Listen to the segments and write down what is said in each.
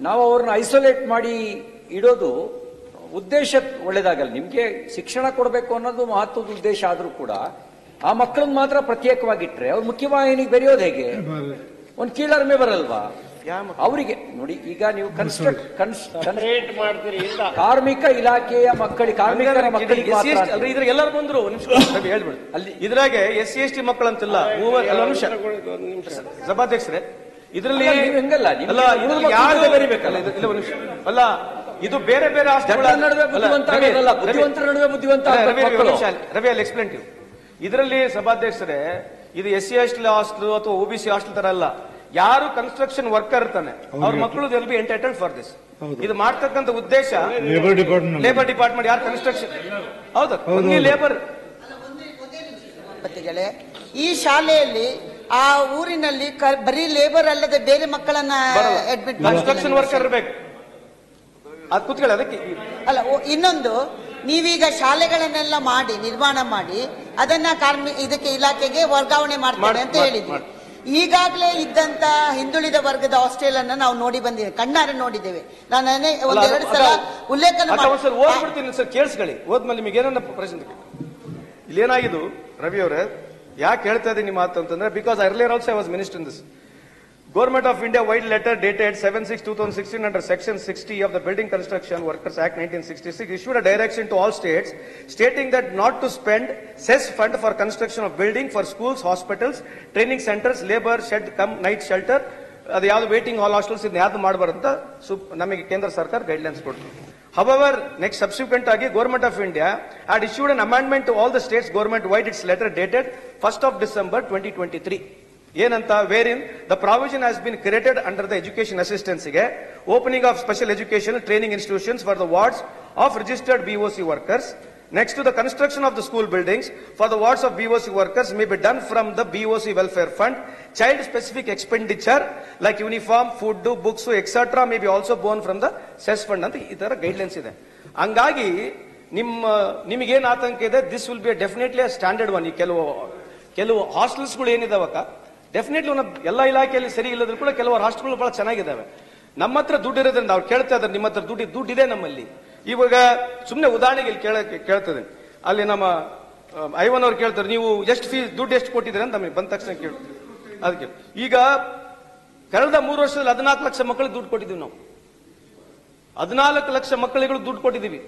ನಾವು ಅವ್ರನ್ನ ಐಸೋಲೇಟ್ ಮಾಡಿ ಇಡೋದು ಉದ್ದೇಶ ಒಳ್ಳೇದಾಗಲ್ಲ. ನಿಮ್ಗೆ ಶಿಕ್ಷಣ ಕೊಡಬೇಕು ಅನ್ನೋದು ಮಹತ್ವದ ಉದ್ದೇಶ ಆದ್ರೂ ಕೂಡ ಆ ಮಕ್ಕಳನ್ನ ಮಾತ್ರ ಪ್ರತ್ಯೇಕವಾಗಿಟ್ರೆ ಅವ್ರು ಮುಖ್ಯವಾಹಿನಿಗೆ ಬೆರೆಯೋದು ಹೇಗೆ? ಒಂದು ಕೀಳರಿಮೆ ಬರಲ್ವಾ ಅವರಿಗೆ? ನೋಡಿ, ಈಗ ನೀವು ಕಾರ್ಮಿಕ ಇಲಾಖೆಯ ಮಕ್ಕಳಿಗೆ ಎಲ್ಲರೂ ಬಂದ್ರು ಹೇಳ್ಬಿಡಿ. ಅಲ್ಲಿ ಇದ್ರಾಗೆ SC/ST ಮಕ್ಕಳಂತಿಲ್ಲ. ಸಭಾಧ್ಯಕ್ಷರೇ, ಇದರಲ್ಲಿ ಹೆಂಗಲ್ಲ ಬರೀಬೇಕಲ್ಲ ಅಲ್ಲ, ಇದು ಬೇರೆ ಬೇರೆ ನಡುವೆ ಬುದ್ಧಿವಂತರ ನಡುವೆ ಬುದ್ಧಿವಂತ. ರವಿ ಅಲ್ಲಿ ಎಕ್ಸ್ಪ್ಲೇನ್ ಟು. ಇದರಲ್ಲಿ ಸಭಾಧ್ಯಕ್ಷರೇ, ಇದು SC/ST ಹಾಸ್ಟೆಲ್ ಅಥವಾ OBC ಹಾಸ್ಟೆಲ್ ತರ ಅಲ್ಲ. ಯಾರು ಕನ್ಸ್ಟ್ರಕ್ಷನ್ ವರ್ಕರ್ ಇರ್ತಾನೆ ಅವ್ರ ಮಕ್ಕಳು will be entitled for this. ಇದು ಮಾಡ್ತಕ್ಕಂಥ ಉದ್ದೇಶ ಲೇಬರ್ ಡಿಪಾರ್ಟ್ಮೆಂಟ್. ಯಾರು ಕನ್ಸ್ಟ್ರಕ್ಷನ್ ಹೌದಾ ಲೇಬರ್ ಈ ಶಾಲೆಯಲ್ಲಿ ಆ ಊರಿನಲ್ಲಿ ಬರೀ ಲೇಬರ್ ಅಲ್ಲದೆ ಬೇರೆ ಮಕ್ಕಳನ್ನ ಅಡ್ಮಿಟ್ ಕನ್ಸ್ಟ್ರಕ್ಷನ್ ವರ್ಕರ್ ಇರಬೇಕು. ಅದು ಕೂತ್ಕೊಳ್ಳಿ. ಅದಕ್ಕೆ ಅಲ್ಲ, ಇನ್ನೊಂದು, ನೀವೀಗ ಶಾಲೆಗಳನ್ನೆಲ್ಲ ಮಾಡಿ ನಿರ್ಮಾಣ ಮಾಡಿ ಅದನ್ನ ಇದಕ್ಕೆ ಇಲಾಖೆಗೆ ವರ್ಗಾವಣೆ ಮಾಡ್ತಾರೆ ಅಂತ ಹೇಳಿದ್ವಿ. ಈಗಾಗಲೇ ಇದ್ದಂತ ಹಿಂದುಳಿದ ವರ್ಗದ ಹಾಸ್ಟೆಲ್ ಅನ್ನ ನಾವು ನೋಡಿ ಬಂದಿದ್ದೇವೆ, ಕಣ್ಣಾರೆ ನೋಡಿದ್ದೇವೆ. ನಾನು ಒಂದೆರಡು ಸಲ ಉಲ್ಲೇಖ ಓದ್ಬಿಡ್ತೀನಿ ಸರ್, ಕೇಳಿಸ್ಕೊಳ್ಳಿ. ಓದ್ಮೇಲೆ ನಿಮಗೆ ಏನನ್ನ ಪ್ರಶ್ನೆ ಇಲ್ಲೇನಾಗಿದ್ದು ರವಿ ಅವರೇ, ಯಾಕೆ ಹೇಳ್ತಾ ಇದ್ದೀನಿ ನಿಮ್ಮ ಮಾತು ಅಂತಂದ್ರೆ, because earlier also I was minister in this. Government of India wide letter dated 7/6/2016 under section 60 of the Building Construction Workers Act 1966 issued a direction to all states stating that not to spend cess fund for construction of building for schools, hospitals, training centers, labor shed cum night shelter, ಅದು ಯಾವುದು waiting ಹಾಲ್ hostels ಇದನ್ನ ಯಾವ್ದು ಮಾಡಬಾರ್ದು ಅಂತ ನಮಗೆ ಕೇಂದ್ರ ಸರ್ಕಾರ guidelines ಕೊಡ್ತು. However, next subsequent ಆಗಿ Government of India had issued an amendment to all the states government wide its letter dated 1st of December 2023. ಏನಂತ, wherein the provision has been created under the education assistance ಗೆ opening of special educational training institutions for the wards of registered BOC workers. Next, to the construction of the school buildings for the wards of BOC workers may be done from the BOC welfare fund. Child specific expenditure like uniform, food, books, etc. may be also borne from the cess fund ಅಂತ ಈ ತರ guidelines ಇದೆ. ಹಂಗಾಗಿ ನಿಮಗೇನು ಆತಂಕ ಇದೆ, this will be definitely standard one. ಈ ಕೆಲವು ಹಾಸ್ಟೆಲ್ಸ್ಗಳು ಏನಿದಾವಕ್ಕ ಡೆಫಿನೆಟ್ಲಿ ಎಲ್ಲ ಇಲಾಖೆಯಲ್ಲಿ ಸರಿ ಇಲ್ಲದ್ರು ಕೂಡ ಕೆಲವು ರಾಷ್ಟ್ರಗಳು ಬಹಳ ಚೆನ್ನಾಗಿದ್ದಾವೆ. ನಮ್ಮ ಹತ್ರ ದುಡ್ಡು ಇರೋದ್ರಿಂದ ಅವ್ರು ಕೇಳ್ತಾ ಇದ್ದಾರೆ, ನಿಮ್ಮ ಹತ್ರ ದುಡ್ಡಿದೆ ನಮ್ಮಲ್ಲಿ. ಇವಾಗ ಸುಮ್ಮನೆ ಉದಾಹರಣೆಗೆ ಇಲ್ಲಿ ಕೇಳ್ತದೆ, ಅಲ್ಲಿ ನಮ್ಮ ಐವನ್ ಅವ್ರು ಕೇಳ್ತಾರೆ, ನೀವು ಎಷ್ಟು ಫೀಸ್ ದುಡ್ಡು ಎಷ್ಟು ಕೊಟ್ಟಿದ್ದೀರಿ ಅಂತ ನಮಗೆ ಬಂದ ತಕ್ಷಣ ಕೇಳ್ತೀವಿ. ಅದಕ್ಕೆ ಈಗ ಕಳೆದ 3 ವರ್ಷದಲ್ಲಿ 14 ಲಕ್ಷ ಮಕ್ಕಳಿಗೆ ದುಡ್ಡು ಕೊಟ್ಟಿದ್ದೀವಿ ನಾವು. 14 ಲಕ್ಷ ಮಕ್ಕಳಿಗಳು ದುಡ್ಡು ಕೊಟ್ಟಿದ್ದೀವಿ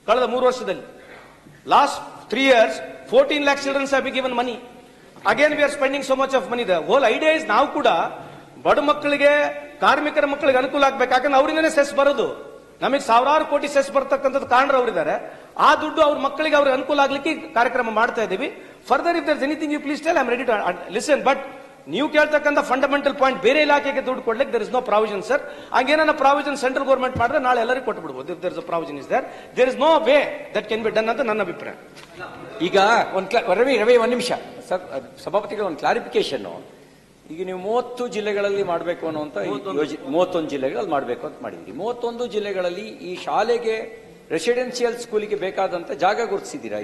ಕಳೆದ 3 ವರ್ಷದಲ್ಲಿ. Last 3 years 14 lakh children have been given money. Again we are spending so much of money. The whole idea is ನಾವು ಕೂಡ ಬಡ ಮಕ್ಕಳಿಗೆ, ಕಾರ್ಮಿಕರ ಮಕ್ಕಳಿಗೆ ಅನುಕೂಲ ಆಗ್ಬೇಕು. ಯಾಕಂದ್ರೆ ಅವರಿಂದನೇ ಸೆಸ್ ಬರೋದು. ನಮಗೆ ಸಾವಿರಾರು ಕೋಟಿ ಸೆಸ್ ಬರ್ತಕ್ಕಂಥದ್ದು ಕಾರಣರು ಅವರಿದ್ದಾರೆ. ಆ ದುಡ್ಡು ಅವ್ರ ಮಕ್ಕಳಿಗೆ ಅವ್ರಿಗೆ ಅನುಕೂಲ ಆಗ್ಲಿಕ್ಕೆ ಕಾರ್ಯಕ್ರಮ ಮಾಡ್ತಾ ಇದ್ದೀವಿ. Further if there is anything you please tell, I am ready to listen. But ನೀವು ಕೇಳ್ತಕ್ಕಂಥ ಫಂಡಮೆಂಟಲ್ ಪಾಯಿಂಟ್, ಬೇರೆ ಇಲಾಖೆಗೆ ದುಡ್ಡು ಕೊಡ್ಲಿಕ್ಕೆ there is no provision sir. ಹಂಗೇನ ಪ್ರಾವಿಷನ್ ಸೆಂಟ್ರಲ್ ಗೌರ್ಮೆಂಟ್ ಮಾಡಿದ್ರೆ ನಾಳೆ ಎಲ್ಲರಿಗೂ ಕೊಟ್ಟು ಬಿಡಬಹುದು. If there is a provision is there is no way that can be done ಅಂತ ನನ್ನ ಅಭಿಪ್ರಾಯ. ಈಗ ರವಿ ಒಂದು ನಿಮಿಷ ಸಭಾಪತಿಗಳ ಒಂದು ಕ್ಲಾರಿಫಿಕೇಶನ್. ಈಗ ನೀವು 30 ಜಿಲ್ಲೆಗಳಲ್ಲಿ ಮಾಡಬೇಕು ಅನ್ನುವಂತ 31 ಜಿಲ್ಲೆಗಳಲ್ಲಿ ಮಾಡಬೇಕು ಅಂತ ಮಾಡಿದ್ರಿ. 31 ಜಿಲ್ಲೆಗಳಲ್ಲಿ ಈ ಶಾಲೆಗೆ ರೆಸಿಡೆನ್ಸಿಯಲ್ ಸ್ಕೂಲಿಗೆ ಬೇಕಾದಂತ ಜಾಗ ಗುರುತಿಸಿದ್ದೀರಾ?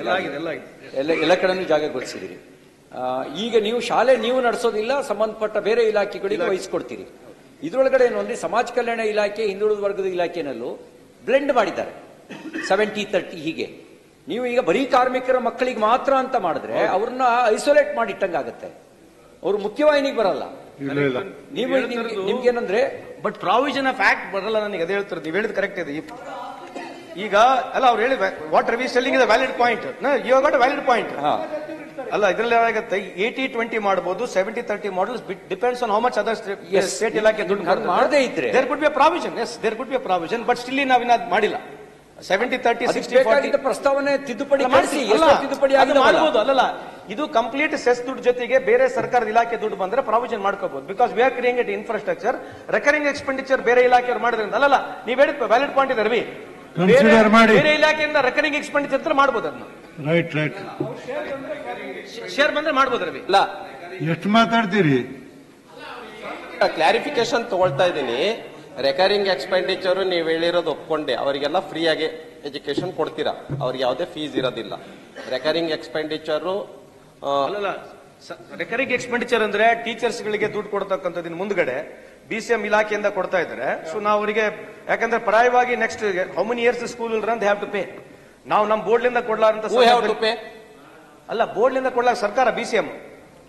ಎಲ್ಲ ಕಡೆನೂ ಜಾಗ ಗುರುತಿಸಿದಿರಿ. ಈಗ ನೀವು ಶಾಲೆ ನೀವು ನಡೆಸೋದಿಲ್ಲ, ಸಂಬಂಧಪಟ್ಟ ಬೇರೆ ಇಲಾಖೆಗಳಿಗೆ ವಹಿಸ್ಕೊಡ್ತೀರಿ. ಇದ್ರೊಳಗಡೆ ಏನು ಅಂದ್ರೆ ಸಮಾಜ ಕಲ್ಯಾಣ ಇಲಾಖೆ, ಹಿಂದುಳಿದ ವರ್ಗದ ಇಲಾಖೆನಲ್ಲೂ ಬ್ಲೆಂಡ್ ಮಾಡಿದ್ದಾರೆ 70-30 ಹೀಗೆ. ನೀವು ಈಗ ಬರೀ ಕಾರ್ಮಿಕರ ಮಕ್ಕಳಿಗೆ ಮಾತ್ರ ಅಂತ ಮಾಡಿದ್ರೆ ಅವ್ರನ್ನ ಐಸೋಲೇಟ್ ಮಾಡಿಟ್ಟಂಗಾಗತ್ತೆ, ಅವ್ರು ಮುಖ್ಯವಾಹಿನಿಗೆ ಬರಲ್ಲ. ನೀವು ನಿಮ್ಗೇನಂದ್ರೆ ಬಟ್ ಪ್ರಾವಿಷನ್ ಆಫ್ ಆಕ್ಟ್ ಬರಲ್ಲ. ನನಗೆ ಅದೇ ಹೇಳ್ತಾರೆ, ನೀವು ಹೇಳಿದ್ ಕರೆಕ್ಟ್ ಇದೆ. ಈಗ ಅಲ್ಲ ಅವ್ರು ಹೇಳಿ what Ravi selling is valid point. You got a valid point. ಅಲ್ಲ ಇದರಲ್ಲಿ ಏನಾಗುತ್ತೆ, 80-20 ಮಾಡಬಹುದು, 70-30 ಮಾಡಲ್ಸ್ depends on how much other state ಇಲಾಖೆ ದುಡ್ಡು ಮಾಡದೇ ಇದ್ರೆ there could be a provision. Yes, there could be a provision. But still ನಾವಿನ್ನ ಮಾಡಿಲ್ಲ. 70-30 60-40 ಪ್ರಸ್ತಾವನೆ ತಿದ್ದುಪಡಿ ಮಾಡಬಹುದು. ಅಲ್ಲಲ್ಲ, ಇದು ಕಂಪ್ಲೀಟ್ ಸೆಸ್ ದುಡ್ಡು ಜೊತೆಗೆ ಬೇರೆ ಸರ್ಕಾರದ ಇಲಾಖೆ ದುಡ್ಡು ಬಂದ್ರೆ ಪ್ರಾವಿಷನ್ ಮಾಡ್ಕೋಬಹುದು. Because we are creating it infrastructure. Recurring expenditure ಬೇರೆ ಇಲಾಖೆಯವರು ಮಾಡಿದ್ರಿಂದ ಅಲ್ಲಲ್ಲ, ನೀವು ಹೇಳಿದ ವ್ಯಾಲಿಡ್ ಪಾಯಿಂಟ್ ಇದೆ ರವಿ. ಬೇರೆ ಇಲಾಖೆಯಿಂದ ರೆಕರಿಂಗ್ ಎಕ್ಸ್ಪೆಂಡಿಚರ್ ಅಂತ ಮಾಡಬಹುದು. ಅದನ್ನ ರೈಟ್ ಶೇರ್ ಬಂದ್ರೆ ಮಾಡಬಹುದು ರವಿ. ಇಲ್ಲ ಎಷ್ಟು ಮಾತಾಡ್ತೀರಿ? ಕ್ಲಾರಿಫಿಕೇಶನ್ ತಗೊಳ್ತಾ ಇದ್ದೀನಿ. ರೆಕರಿಂಗ್ ಎಕ್ಸ್ಪೆಂಡಿಚರ್ ನೀವು ಹೇಳಿರೋದು ಒಪ್ಕೊಂಡೆ, ಅವರಿಗೆಲ್ಲ ಫ್ರೀ ಆಗಿ ಎಜುಕೇಶನ್ ಕೊಡ್ತೀರಾ, ಅವ್ರಿಗೆ ಯಾವುದೇ ಫೀಸ್ ಇರೋದಿಲ್ಲ. ರೆಕರಿಂಗ್ ಎಕ್ಸ್ಪೆಂಡಿಚರ್ ಅಲ್ಲಲ್ಲ, ರೆಕರಿಂಗ್ ಎಕ್ಸ್ಪೆಂಡಿಚರ್ ಅಂದ್ರೆ ಟೀಚರ್ಸ್ ಗಳಿಗೆ ದುಡ್ಡು ಕೊಡ್ತಕ್ಕಂಥದ್ದು ಮುಂದ್ಗಡೆ BCM ಇಲಾಖೆಯಿಂದ ಕೊಡ್ತಾ ಇದ್ದಾರೆ. ಸೊ ನಾವು ಅವರಿಗೆ ಯಾಕಂದ್ರೆ ಪ್ರಾಯವಾಗಿ next how many years school will run they have to pay. ನಾವು ನಮ್ಮ ಬೋರ್ಡ್ಲಿಂದ ಕೊಡ್ಲಾರಂತ ಅಲ್ಲ, ಬೋರ್ಡ್ಲಿಂದ ಕೊಡ್ಲಾಕ ಸರ್ಕಾರ BCM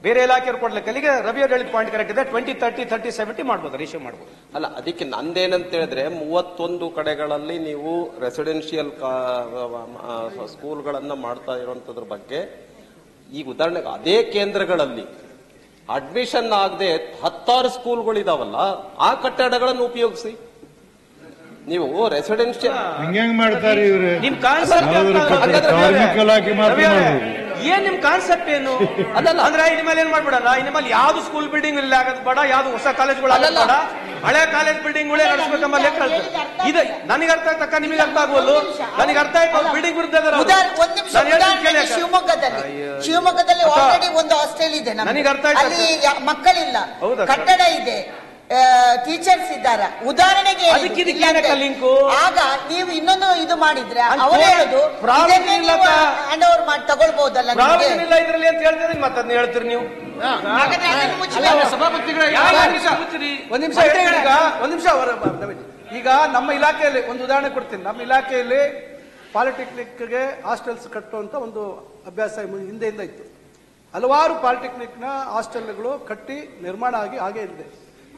ಬೇರೆ ಇಲಾಖೆಯವರು ಕೊಡ್ಲಿಕ್ಕೆ. ಅಲ್ಲಿಗೆ ರವಿ ಅವರು ಹೇಳಿದ ಪಾಯಿಂಟ್ ಕರೆಕ್ಟ್ ಇದೆ. 20, 30, 30, 70 ಮಾಡ್ಬೋದು, ರೇಷಿಯೋ ಮಾಡ್ಬೋದು. ಅಲ್ಲ, ಅದಕ್ಕೆ ನಂದೇನಂತ ಹೇಳಿದ್ರೆ 31 ಕಡೆಗಳಲ್ಲಿ ನೀವು ರೆಸಿಡೆನ್ಷಿಯಲ್ ಸ್ಕೂಲ್ಗಳನ್ನ ಮಾಡ್ತಾ ಇರುವಂತದ್ರ ಬಗ್ಗೆ ಈಗ ಉದಾಹರಣೆಗೆ ಅದೇ ಕೇಂದ್ರಗಳಲ್ಲಿ ಅಡ್ಮಿಷನ್ ಆಗದೆ 10 ಸ್ಕೂಲ್ಗಳಿದಾವಲ್ಲ, ಆ ಕಟ್ಟಡಗಳನ್ನು ಉಪಯೋಗಿಸಿ. ನೀವು ರೆಸಿಡೆನ್ಷಿಯಲ್ ಹೆಂಗ್ ಮಾಡ್ತಾರೆ ಇವ್ರು? ನಿಮ್ ಕಾನ್ಸೆಪ್ಟ್ ಕಾರ್ಮಿಕ ಇಲಾಖೆ ಮಾತ್ರ ಏನ್ ನಿಮ್ ಕಾನ್ಸೆಪ್ಟ್ ಏನು? ಅದಲ್ಲ ಅಂದ್ರೆ ಇನ್ಮೇಲೆ ಏನ್ ಮಾಡ್ಬಿಡಲ್ಲ, ಇನ್ಮೇಲೆ ಯಾವ್ದು ಸ್ಕೂಲ್ ಬಿಲ್ಡಿಂಗ್ ಇಲ್ಲಿ ಆಗೋದು ಬೇಡ, ಯಾವ್ದು ಹೊಸ ಕಾಲೇಜ್ಗಳು ಆಗೋದು ಬೇಡ, ಹಳೆ ಕಾಲೇಜ್ ಬಿಲ್ಡಿಂಗ್ ಗಳೇ ನಡೆಸಬೇಕಂಬ ಲೆಕ್ಕ ಹೇಳ್ತಾರೆ. ಇದು ನನಗೆ ಅರ್ಥ ಆಗ್ತಕ್ಕ, ನಿಮಗೆ ಅರ್ಥ ಆಗ್ಬೋದು. ನನಗೆ ಅರ್ಥ ಆಯ್ತು ಬಿಲ್ಡಿಂಗ್ ವಿರುದ್ಧ ಶಿವಮೊಗ್ಗದಲ್ಲಿ ಆಲ್ರೆಡಿ ಒಂದು ಹಾಸ್ಟೆಲ್ ಇದೆ, ನನಗೆ ಅರ್ಥ ಆಯ್ತು. ಅಲ್ಲಿ ಮಕ್ಕಳಿಲ್ಲ, ಕಟ್ಟಡ ಇದೆ, ಟೀಚರ್ಸ್ ಇದ್ದಾರೆ. ಉದಾಹರಣೆಗೆ ಆಗ ನೀವು ಇನ್ನೊಂದು ಇದು ಮಾಡಿದ್ರೆ ಅವರು ಹೇಳುದು ಹ್ಯಾಂಡ್ ಓವರ್ ಮಾಡಿ ತಗೊಳ್ಬಹುದಲ್ಲ. ಇದ್ರಲ್ಲಿ ಅಂತ ಹೇಳ್ತೀರಿ, ಮತ್ತೆ ಅದನ್ನ ಹೇಳ್ತೀರಿ ನೀವು. ಒಂದ್ ನಿಮಿಷ ಈಗ ನಮ್ಮ ಇಲಾಖೆಯಲ್ಲಿ ಒಂದು ಉದಾಹರಣೆ ಕೊಡ್ತೀನಿ. ನಮ್ಮ ಇಲಾಖೆಯಲ್ಲಿ ಪಾಲಿಟೆಕ್ನಿಕ್ಗೆ ಹಾಸ್ಟೆಲ್ಸ್ ಕಟ್ಟುವಂತ ಒಂದು ಅಭ್ಯಾಸ ಹಿಂದೆಯಿಂದ ಇತ್ತು. ಹಲವಾರು ಪಾಲಿಟೆಕ್ನಿಕ್ನ ಹಾಸ್ಟೆಲ್ಗಳು ಕಟ್ಟಿ ನಿರ್ಮಾಣ ಆಗಿ ಹಾಗೆ ಇದೆ.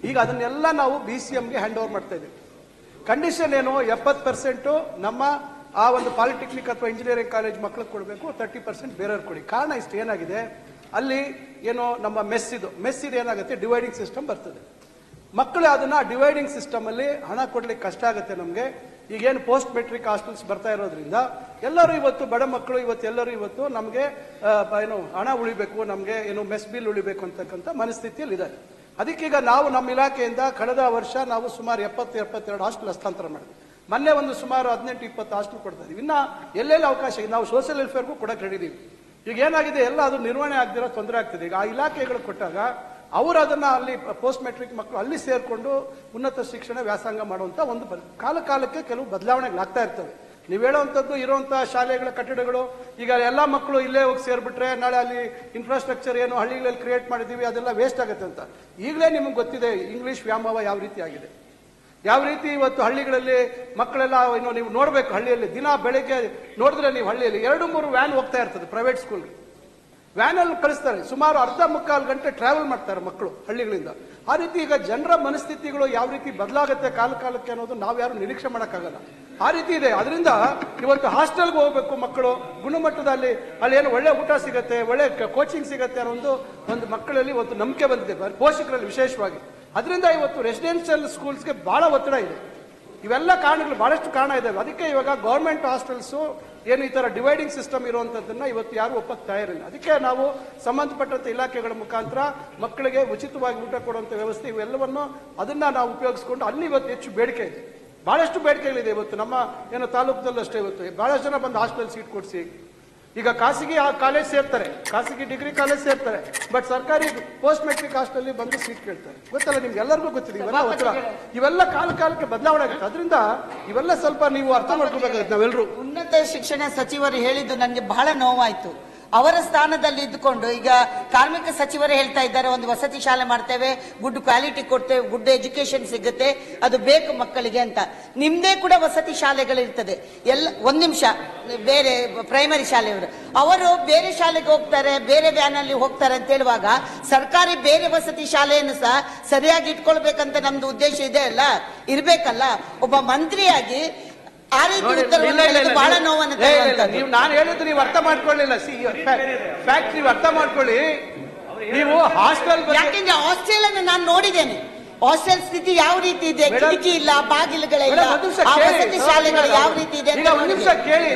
ಈಗ ಅದನ್ನೆಲ್ಲ ನಾವು BCMಗೆ ಹ್ಯಾಂಡ್ ಓವರ್ ಮಾಡ್ತಾ ಇದ್ದೀವಿ. ಕಂಡೀಷನ್ ಏನು, 70% ನಮ್ಮ ಆ ಒಂದು ಪಾಲಿಟೆಕ್ನಿಕ್ ಅಥವಾ ಇಂಜಿನಿಯರಿಂಗ್ ಕಾಲೇಜ್ ಮಕ್ಕಳಿಗೆ ಕೊಡಬೇಕು, 30% ಬೇರೆಯವ್ರಿಗೆ ಕೊಡಿ. ಕಾರಣ ಇಷ್ಟು ಏನಾಗಿದೆ, ಅಲ್ಲಿ ಏನೋ ನಮ್ಮ ಮೆಸ್ ಇದು ಏನಾಗುತ್ತೆ, ಡಿವೈಡಿಂಗ್ ಸಿಸ್ಟಮ್ ಬರ್ತದೆ. ಮಕ್ಕಳು ಅದನ್ನ ಡಿವೈಡಿಂಗ್ ಸಿಸ್ಟಮ್ ಅಲ್ಲಿ ಹಣ ಕೊಡ್ಲಿಕ್ಕೆ ಕಷ್ಟ ಆಗುತ್ತೆ ನಮಗೆ. ಈಗೇನು ಪೋಸ್ಟ್ ಮೆಟ್ರಿಕ್ ಹಾಸ್ಟೆಲ್ಸ್ ಬರ್ತಾ ಇರೋದ್ರಿಂದ ಎಲ್ಲರೂ ಇವತ್ತು ಬಡ ಮಕ್ಕಳು ಎಲ್ಲರೂ ಇವತ್ತು ನಮಗೆ ಏನು ಹಣ ಉಳಿಬೇಕು, ನಮಗೆ ಏನು ಮೆಸ್ ಬಿಲ್ ಉಳಿಬೇಕು ಅಂತಕ್ಕಂಥ ಮನಸ್ಥಿತಿಯಲ್ಲಿ ಇದ್ದಾರೆ. ಅದಕ್ಕೀಗ ನಾವು ನಮ್ಮ ಇಲಾಖೆಯಿಂದ ಕಳೆದ ವರ್ಷ ನಾವು ಸುಮಾರು 70-72 ಹಾಸ್ಟೆಲ್ ಹಸ್ತಾಂತರ ಮಾಡಿದ್ವಿ. ಮೊನ್ನೆ ಒಂದು ಸುಮಾರು 18-20 ಹಾಸ್ಟೆಲ್ ಕೊಡ್ತಾ ಇದೀವಿ. ಇನ್ನ ಎಲ್ಲೆಲ್ಲಿ ಅವಕಾಶ ಇದೆ ನಾವು ಸೋಷಿಯಲ್ ವೆಲ್ಫೇರ್ಗೂ ಕೂಡ ಹೇಳಿದೀವಿ. ಈಗ ಏನಾಗಿದೆ, ಎಲ್ಲ ಅದು ನಿರ್ವಹಣೆ ಆಗದಿರೋ ತೊಂದರೆ ಆಗ್ತದೆ. ಈಗ ಆ ಇಲಾಖೆಗಳು ಕೊಟ್ಟಾಗ ಅವರು ಅದನ್ನ ಅಲ್ಲಿ ಪೋಸ್ಟ್ ಮೆಟ್ರಿಕ್ ಮಕ್ಕಳು ಅಲ್ಲಿ ಸೇರ್ಕೊಂಡು ಉನ್ನತ ಶಿಕ್ಷಣ ವ್ಯಾಸಂಗ ಮಾಡುವಂತ ಒಂದು ಕಾಲಕ್ಕೆ ಕೆಲವು ಬದಲಾವಣೆಗಳಾಗ್ತಾ ಇರ್ತವೆ. ನೀವು ಹೇಳುವಂಥದ್ದು ಇರುವಂತಹ ಶಾಲೆಗಳ ಕಟ್ಟಡಗಳು ಈಗ ಎಲ್ಲಾ ಮಕ್ಕಳು ಇಲ್ಲೇ ಹೋಗಿ ಸೇರ್ಬಿಟ್ರೆ ನಾಳೆ ಅಲ್ಲಿ ಇನ್ಫ್ರಾಸ್ಟ್ರಕ್ಚರ್ ಏನು ಹಳ್ಳಿಗಳಲ್ಲಿ ಕ್ರಿಯೇಟ್ ಮಾಡಿದೀವಿ ಅದೆಲ್ಲ ವೇಸ್ಟ್ ಆಗುತ್ತೆ ಅಂತ. ಈಗಲೇ ನಿಮ್ಗೆ ಗೊತ್ತಿದೆ ಇಂಗ್ಲಿಷ್ ವ್ಯಾಮೋಹ ಯಾವ ರೀತಿ ಆಗಿದೆ, ಯಾವ ರೀತಿ ಇವತ್ತು ಹಳ್ಳಿಗಳಲ್ಲಿ ಮಕ್ಕಳೆಲ್ಲ ನೀವು ನೋಡ್ಬೇಕು. ಹಳ್ಳಿಯಲ್ಲಿ ದಿನ ಬೆಳಗ್ಗೆ ನೋಡಿದ್ರೆ ನೀವು ಹಳ್ಳಿಯಲ್ಲಿ 2-3 ವ್ಯಾನ್ ಹೋಗ್ತಾ ಇರ್ತದೆ ಪ್ರೈವೇಟ್ ಸ್ಕೂಲ್ಗೆ. ವ್ಯಾನ್ ಅಲ್ಲಿ ಕಳಿಸ್ತಾರೆ, ಸುಮಾರು 1/2-3 ಗಂಟೆ ಟ್ರಾವೆಲ್ ಮಾಡ್ತಾರೆ ಮಕ್ಕಳು ಹಳ್ಳಿಗಳಿಂದ. ಆ ರೀತಿ ಈಗ ಜನರ ಮನಸ್ಥಿತಿಗಳು ಯಾವ ರೀತಿ ಬದಲಾಗುತ್ತೆ ಕಾಲಕ್ಕೆ ಅನ್ನೋದು ನಾವು ಯಾರು ನಿರೀಕ್ಷೆ ಮಾಡೋಕ್ಕಾಗಲ್ಲ. ಆ ರೀತಿ ಇದೆ. ಅದರಿಂದ ಇವತ್ತು ಹಾಸ್ಟೆಲ್ಗೆ ಹೋಗ್ಬೇಕು ಮಕ್ಕಳು, ಗುಣಮಟ್ಟದಲ್ಲಿ ಅಲ್ಲಿ ಏನು ಒಳ್ಳೆ ಊಟ ಸಿಗುತ್ತೆ, ಒಳ್ಳೆ ಕೋಚಿಂಗ್ ಸಿಗುತ್ತೆ ಅನ್ನೋ ಒಂದು ಮಕ್ಕಳಲ್ಲಿ ಇವತ್ತು ನಂಬಿಕೆ ಬಂದಿದೆ, ಪೋಷಕರಲ್ಲಿ ವಿಶೇಷವಾಗಿ. ಅದರಿಂದ ಇವತ್ತು ರೆಸಿಡೆನ್ಷಿಯಲ್ ಸ್ಕೂಲ್ಸ್ಗೆ ಬಹಳ ಒತ್ತಡ ಇದೆ. ಇವೆಲ್ಲ ಕಾರಣಗಳು ಬಹಳಷ್ಟು ಕಾರಣ ಇದಾವೆ. ಅದಕ್ಕೆ ಇವಾಗ ಗವರ್ಮೆಂಟ್ ಹಾಸ್ಟೆಲ್ಸ್ ಏನು ಈ ತರ ಡಿವೈಡಿಂಗ್ ಸಿಸ್ಟಮ್ ಇರುವಂತದ್ದನ್ನ ಇವತ್ತು ಯಾರು ಒಪ್ಪಕ್ಕೆ ತಯಾರಿಲ್ಲ. ಅದಕ್ಕೆ ನಾವು ಸಂಬಂಧಪಟ್ಟಂತ ಇಲಾಖೆಗಳ ಮುಖಾಂತರ ಮಕ್ಕಳಿಗೆ ಉಚಿತವಾಗಿ ಊಟ ಕೊಡುವಂತ ವ್ಯವಸ್ಥೆ ಇವೆಲ್ಲವನ್ನು ಅದನ್ನ ನಾವು ಉಪಯೋಗಿಸಿಕೊಂಡು ಅಲ್ಲಿ ಇವತ್ತು ಹೆಚ್ಚು ಬೇಡಿಕೆ ಇದೆ, ಬಹಳಷ್ಟು ಬೇಡಿಕೆಗಳಿದೆ. ಇವತ್ತು ನಮ್ಮ ಏನೋ ತಾಲೂಕದಲ್ಲೂ ಅಷ್ಟೇ ಇವತ್ತು ಬಹಳಷ್ಟು ಜನ ಬಂದು ಹಾಸ್ಟೆಲ್ ಸೀಟ್ ಕೊಡಿಸಿ ಈಗ ಖಾಸಗಿ ಕಾಲೇಜ್ ಸೇರ್ತಾರೆ, ಖಾಸಗಿ ಡಿಗ್ರಿ ಕಾಲೇಜ್ ಸೇರ್ತಾರೆ, ಬಟ್ ಸರ್ಕಾರಿ ಪೋಸ್ಟ್ ಮೆಟ್ರಿಕ್ ಹಾಸ್ಟೆಲ್ ಬಂದು ಸೀಟ್ ಕೇಳ್ತಾರೆ. ಗೊತ್ತಲ್ಲ ನಿಮ್ಗೆ, ಎಲ್ಲರಿಗೂ ಗೊತ್ತಿದೆ. ಇವೆಲ್ಲ ಒತ್ತಡ, ಇವೆಲ್ಲ ಕಾಲಕ್ಕೆ ಬದಲಾವಣೆ ಆಗುತ್ತೆ. ಅದರಿಂದ ಇವೆಲ್ಲ ಸ್ವಲ್ಪ ನೀವು ಅರ್ಥ ಮಾಡ್ಕೋಬೇಕಾಗುತ್ತೆ ನಾವೆಲ್ಲರೂ. ಉನ್ನತ ಶಿಕ್ಷಣ ಸಚಿವರು ಹೇಳಿದ್ದು ನನಗೆ ಬಹಳ ನೋವಾಯ್ತು. ಅವರ ಸ್ಥಾನದಲ್ಲಿ ಇದ್ದುಕೊಂಡು ಈಗ ಕಾರ್ಮಿಕ ಸಚಿವರು ಹೇಳ್ತಾ ಇದ್ದಾರೆ ಒಂದು ವಸತಿ ಶಾಲೆ ಮಾಡ್ತೇವೆ, ಗುಡ್ ಕ್ವಾಲಿಟಿ ಕೊಡ್ತೇವೆ, ಗುಡ್ ಎಜುಕೇಶನ್ ಸಿಗುತ್ತೆ, ಅದು ಬೇಕು ಮಕ್ಕಳಿಗೆ ಅಂತ. ನಿಮ್ದೇ ಕೂಡ ವಸತಿ ಶಾಲೆಗಳಿರ್ತದೆ. ಒಂದ್ ನಿಮಿಷ, ಬೇರೆ ಪ್ರೈಮರಿ ಶಾಲೆಯವರು ಅವರು ಬೇರೆ ಶಾಲೆಗೆ ಹೋಗ್ತಾರೆ, ಬೇರೆ ವ್ಯಾನ್ ಅಲ್ಲಿ ಹೋಗ್ತಾರೆ ಅಂತ ಹೇಳುವಾಗ ಸರ್ಕಾರಿ ಬೇರೆ ವಸತಿ ಶಾಲೆಯನ್ನು ಸಹ ಸರಿಯಾಗಿ ಇಟ್ಕೊಳ್ಬೇಕಂತ ನಮ್ದು ಉದ್ದೇಶ ಇದೆ ಅಲ್ಲ, ಇರ್ಬೇಕಲ್ಲ. ಒಬ್ಬ ಮಂತ್ರಿಯಾಗಿ ಆ ರೀತಿ ಬಹಳ ನೋವನ್ನು ನೀವು ನಾನು ಹೇಳಿದ್ದು ನೀವು ಅರ್ಥ ಮಾಡ್ಕೊಳ್ಳಿಲ್ಲ. ಫ್ಯಾಕ್ಟ್ ನೀವು ಅರ್ಥ ಮಾಡ್ಕೊಳ್ಳಿ. ನೀವು ಹಾಸ್ಟೆಲ್, ಯಾಕೆಂದ್ರೆ ಹಾಸ್ಟೆಲ್ ಅನ್ನು ನಾನು ನೋಡಿದ್ದೇನೆ. ಹಾಸ್ಟೆಲ್ ಸ್ಥಿತಿ ಯಾವ ರೀತಿ ಇದೆ, ಕಿಟಕಿ ಇಲ್ಲ, ಬಾಗಿಲುಗಳಿಲ್ಲ, ವಸತಿ ಶಾಲೆಗಳು ಯಾವ ರೀತಿ ಇದೆ. ಒಂದು ನಿಮಿಷ ಕೇಳಿ,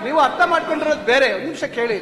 ನೀವು ಅರ್ಥ ಮಾಡ್ಕೊಂಡಿರೋದು ಬೇರೆ. ಒಂದು ನಿಮಿಷ ಕೇಳಿ.